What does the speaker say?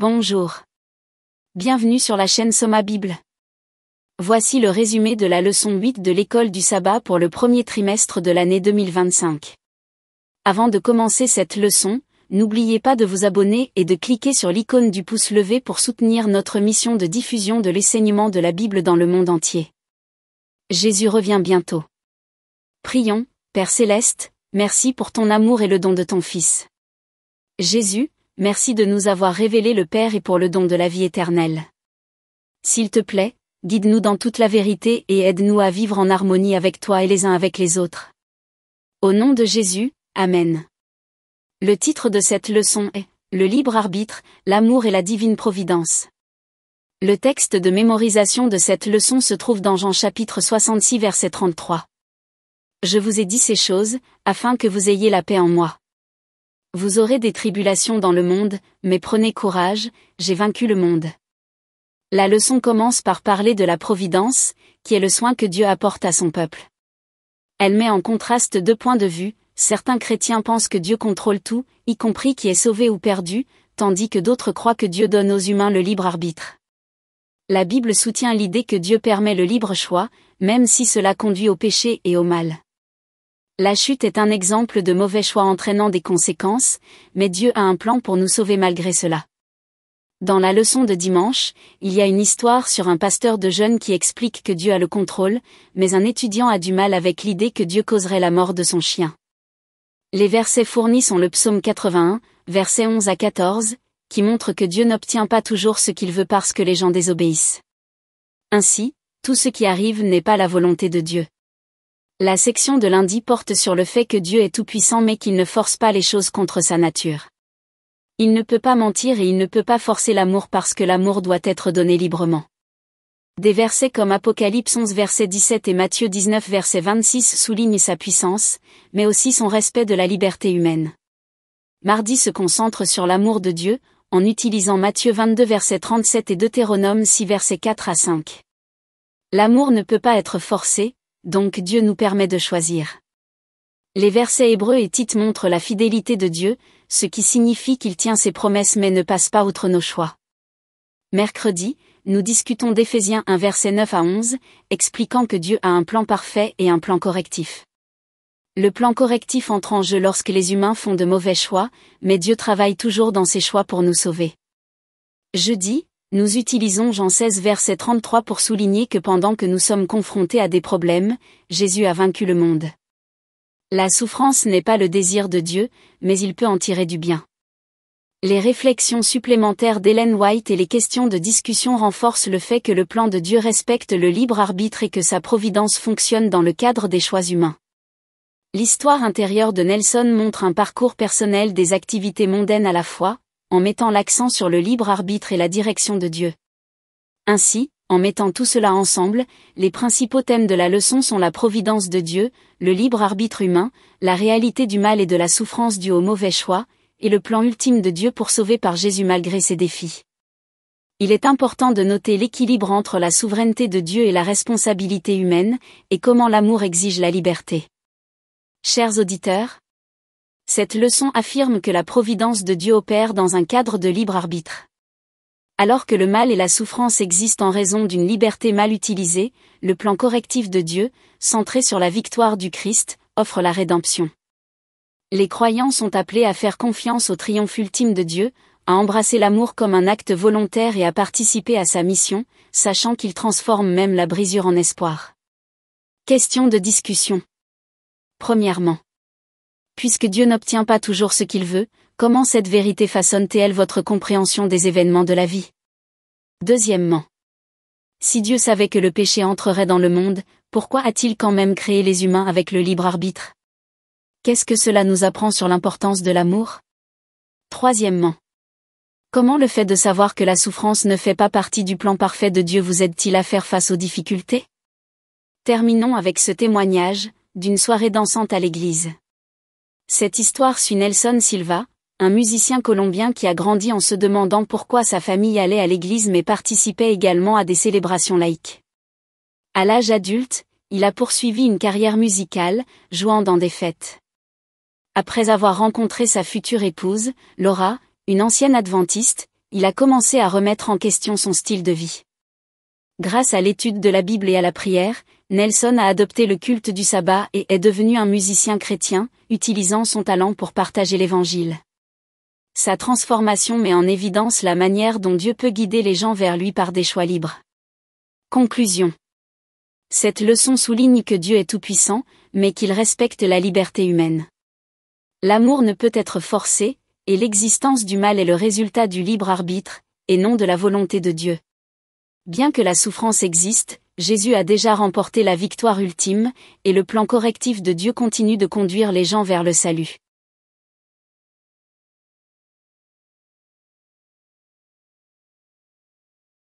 Bonjour. Bienvenue sur la chaîne Soma Bible. Voici le résumé de la leçon 8 de l'école du sabbat pour le premier trimestre de l'année 2025. Avant de commencer cette leçon, n'oubliez pas de vous abonner et de cliquer sur l'icône du pouce levé pour soutenir notre mission de diffusion de l'enseignement de la Bible dans le monde entier. Jésus revient bientôt. Prions, Père Céleste, merci pour ton amour et le don de ton Fils. Jésus, merci de nous avoir révélé le Père et pour le don de la vie éternelle. S'il te plaît, guide-nous dans toute la vérité et aide-nous à vivre en harmonie avec toi et les uns avec les autres. Au nom de Jésus, Amen. Le titre de cette leçon est « Le libre arbitre, l'amour et la divine providence ». Le texte de mémorisation de cette leçon se trouve dans Jean chapitre 66 verset 33. Je vous ai dit ces choses, afin que vous ayez la paix en moi. Vous aurez des tribulations dans le monde, mais prenez courage, j'ai vaincu le monde. La leçon commence par parler de la providence, qui est le soin que Dieu apporte à son peuple. Elle met en contraste deux points de vue, certains chrétiens pensent que Dieu contrôle tout, y compris qui est sauvé ou perdu, tandis que d'autres croient que Dieu donne aux humains le libre arbitre. La Bible soutient l'idée que Dieu permet le libre choix, même si cela conduit au péché et au mal. La chute est un exemple de mauvais choix entraînant des conséquences, mais Dieu a un plan pour nous sauver malgré cela. Dans la leçon de dimanche, il y a une histoire sur un pasteur de jeunes qui explique que Dieu a le contrôle, mais un étudiant a du mal avec l'idée que Dieu causerait la mort de son chien. Les versets fournis sont le psaume 81, versets 11 à 14, qui montre que Dieu n'obtient pas toujours ce qu'il veut parce que les gens désobéissent. Ainsi, tout ce qui arrive n'est pas la volonté de Dieu. La section de lundi porte sur le fait que Dieu est tout-puissant mais qu'il ne force pas les choses contre sa nature. Il ne peut pas mentir et il ne peut pas forcer l'amour parce que l'amour doit être donné librement. Des versets comme Apocalypse 11 verset 17 et Matthieu 19 verset 26 soulignent sa puissance, mais aussi son respect de la liberté humaine. Mardi se concentre sur l'amour de Dieu, en utilisant Matthieu 22 verset 37 et Deutéronome 6 verset 4 à 5. L'amour ne peut pas être forcé, donc Dieu nous permet de choisir. Les versets hébreux et Tite montrent la fidélité de Dieu, ce qui signifie qu'il tient ses promesses mais ne passe pas outre nos choix. Mercredi, nous discutons d'Éphésiens 1 verset 9 à 11, expliquant que Dieu a un plan parfait et un plan correctif. Le plan correctif entre en jeu lorsque les humains font de mauvais choix, mais Dieu travaille toujours dans ses choix pour nous sauver. Jeudi, nous utilisons Jean 16 verset 33 pour souligner que pendant que nous sommes confrontés à des problèmes, Jésus a vaincu le monde. La souffrance n'est pas le désir de Dieu, mais il peut en tirer du bien. Les réflexions supplémentaires d'Ellen White et les questions de discussion renforcent le fait que le plan de Dieu respecte le libre arbitre et que sa providence fonctionne dans le cadre des choix humains. L'histoire intérieure de Nelson montre un parcours personnel des activités mondaines à la fois, en mettant l'accent sur le libre arbitre et la direction de Dieu. Ainsi, en mettant tout cela ensemble, les principaux thèmes de la leçon sont la providence de Dieu, le libre arbitre humain, la réalité du mal et de la souffrance due au mauvais choix, et le plan ultime de Dieu pour sauver par Jésus malgré ses défis. Il est important de noter l'équilibre entre la souveraineté de Dieu et la responsabilité humaine, et comment l'amour exige la liberté. Chers auditeurs, cette leçon affirme que la providence de Dieu opère dans un cadre de libre arbitre. Alors que le mal et la souffrance existent en raison d'une liberté mal utilisée, le plan correctif de Dieu, centré sur la victoire du Christ, offre la rédemption. Les croyants sont appelés à faire confiance au triomphe ultime de Dieu, à embrasser l'amour comme un acte volontaire et à participer à sa mission, sachant qu'il transforme même la brisure en espoir. Question de discussion. Premièrement, puisque Dieu n'obtient pas toujours ce qu'il veut, comment cette vérité façonne-t-elle votre compréhension des événements de la vie? Deuxièmement, si Dieu savait que le péché entrerait dans le monde, pourquoi a-t-il quand même créé les humains avec le libre arbitre? Qu'est-ce que cela nous apprend sur l'importance de l'amour? Troisièmement, comment le fait de savoir que la souffrance ne fait pas partie du plan parfait de Dieu vous aide-t-il à faire face aux difficultés? Terminons avec ce témoignage, d'une soirée dansante à l'église. Cette histoire suit Nelson Silva, un musicien colombien qui a grandi en se demandant pourquoi sa famille allait à l'église mais participait également à des célébrations laïques. À l'âge adulte, il a poursuivi une carrière musicale, jouant dans des fêtes. Après avoir rencontré sa future épouse, Laura, une ancienne adventiste, il a commencé à remettre en question son style de vie. Grâce à l'étude de la Bible et à la prière, Nelson a adopté le culte du sabbat et est devenu un musicien chrétien, utilisant son talent pour partager l'Évangile. Sa transformation met en évidence la manière dont Dieu peut guider les gens vers lui par des choix libres. Conclusion. Cette leçon souligne que Dieu est tout-puissant, mais qu'il respecte la liberté humaine. L'amour ne peut être forcé, et l'existence du mal est le résultat du libre arbitre, et non de la volonté de Dieu. Bien que la souffrance existe, Jésus a déjà remporté la victoire ultime, et le plan correctif de Dieu continue de conduire les gens vers le salut.